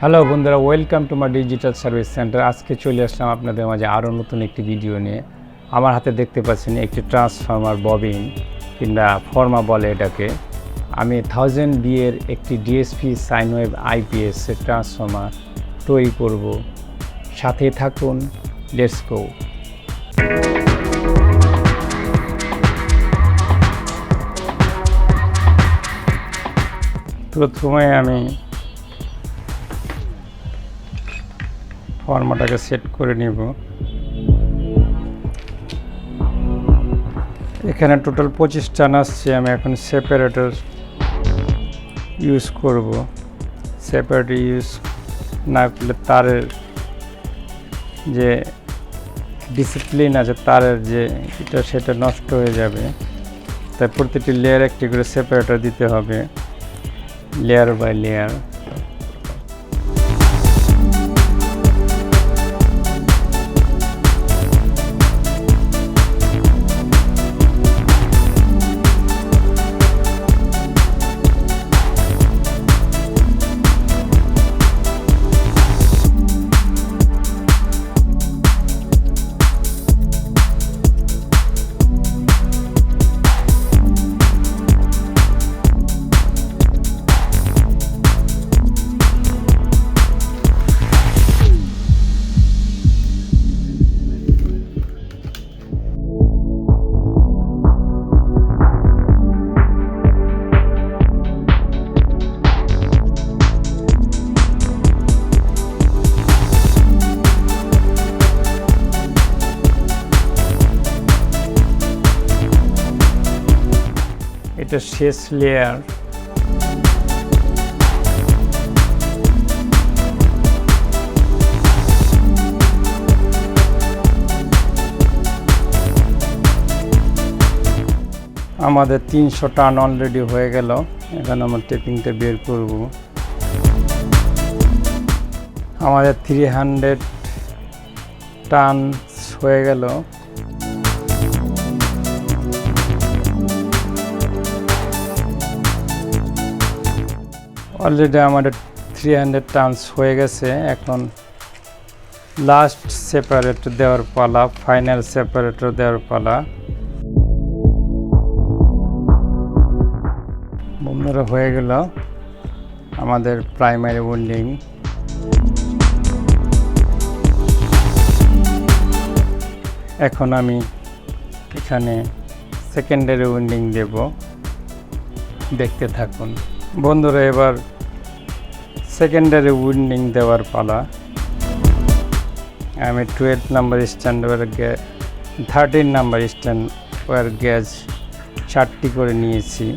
Hello বন্ধুরা, welcome to my digital service centre. আজকে চলে আসলাম আপনাদের মাঝে আরও নতুন একটি ভিডিও নিয়ে। আমার হাতে দেখতে পাচ্ছেন একটি ট্রান্সফর্মার ববিন কিংবা ফর্মা বলে এটাকে। আমি 1000 এর একটি DSP sine wave IPS transformer তৈরি করব। সাথে থাকুন, লেটস গো। প্রথমে আমি ফর্মাটাকে সেট করে নিব। এখানে টোটাল 25 টান আসছে। আমি এখন সেপারেটর ইউজ করব। সেপারেটর ইউজ না করলে তারের যে ডিসিপ্লিন আছে, তারের যে এটা সেটা নষ্ট হয়ে যাবে। তাই প্রতিটি লেয়ার একটি করে সেপারেটর দিতে হবে, লেয়ার বাই লেয়ার। এটা শেষ লেয়ার। আমাদের 300 টান অলরেডি হয়ে গেল। এখন আমরা টেপিংটা বের করব। আমাদের 300 টান হয়ে গেল। অলরেডি আমাদের 300 টানস হয়ে গেছে। এখন লাস্ট সেপারেটর দেওয়ার পালা, ফাইনাল সেপারেটর দেওয়ার পালা। বন্ধুরা, হয়ে গেল আমাদের প্রাইমারি উইন্ডিং। এখন আমি এখানে সেকেন্ডারি উইন্ডিং দেব, দেখতে থাকুন বন্ধুরা। এবার সেকেন্ডারি উইন্ডিং দেওয়ার পালা। আমি 12 number strand wire 13 number strand wire gauge 4টি করে নিয়েছি।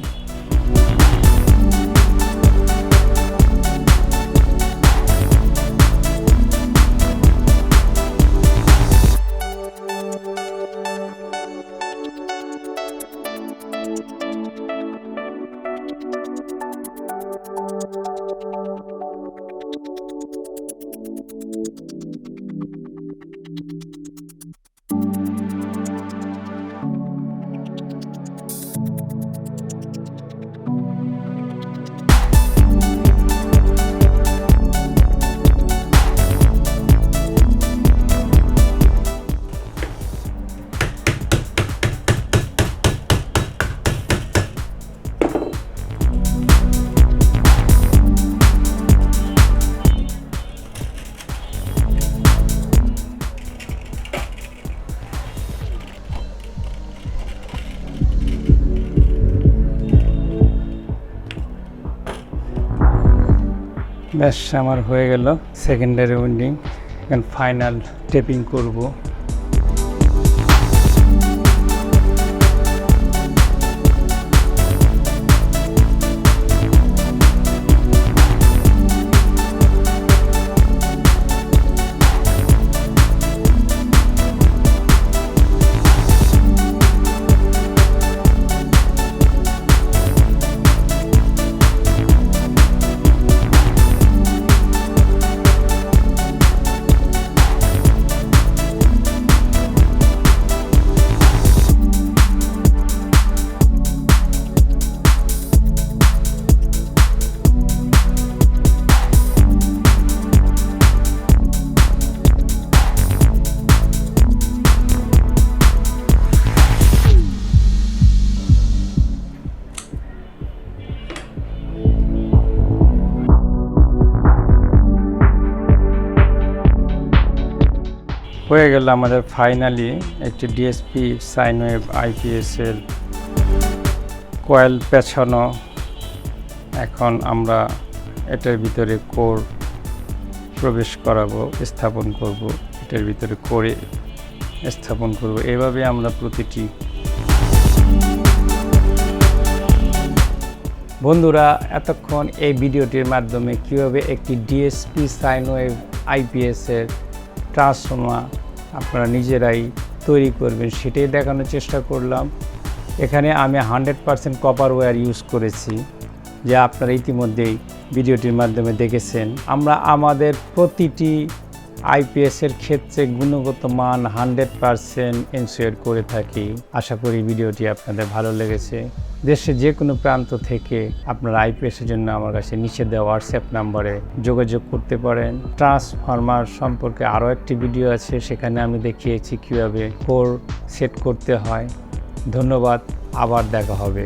ব্যাস, আমার হয়ে গেল সেকেন্ডারি উইন্ডিং। এখন ফাইনাল টেপিং করব। হয়ে গেল আমাদের ফাইনালি একটি ডিএসপি সাইন ওয়েভ আইপিএস এর কয়েল পেছানো। এখন আমরা এটার ভিতরে কোর প্রবেশ করাবো, স্থাপন করব, এটার ভিতরে করে স্থাপন করব। এভাবে আমরা প্রতিটি বন্ধুরা এতক্ষণ এই ভিডিওটির মাধ্যমে কীভাবে একটি ডিএসপি সাইন ওয়েভ আইপিএস এর ট্রান্সফর্মার আপনারা নিজেরাই তৈরি করবেন সেটাই দেখানোর চেষ্টা করলাম। এখানে আমি 100% কপার ওয়্যার ইউজ করেছি, যা আপনারা ইতিমধ্যেই ভিডিওটির মাধ্যমে দেখেছেন। আমরা আমাদের প্রতিটি আইপিএসের ক্ষেত্রে গুণগত মান 100% এনশিওর করে থাকি। আশা করি ভিডিওটি আপনাদের ভালো লেগেছে। দেশের যে কোনো প্রান্ত থেকে আপনারা আইপিএসের জন্য আমার কাছে নিচে দেওয়া হোয়াটসঅ্যাপ নাম্বারে যোগাযোগ করতে পারেন। ট্রান্সফরমার সম্পর্কে আরও একটি ভিডিও আছে, সেখানে আমি দেখিয়েছি কীভাবে কোর সেট করতে হয়। ধন্যবাদ, আবার দেখা হবে।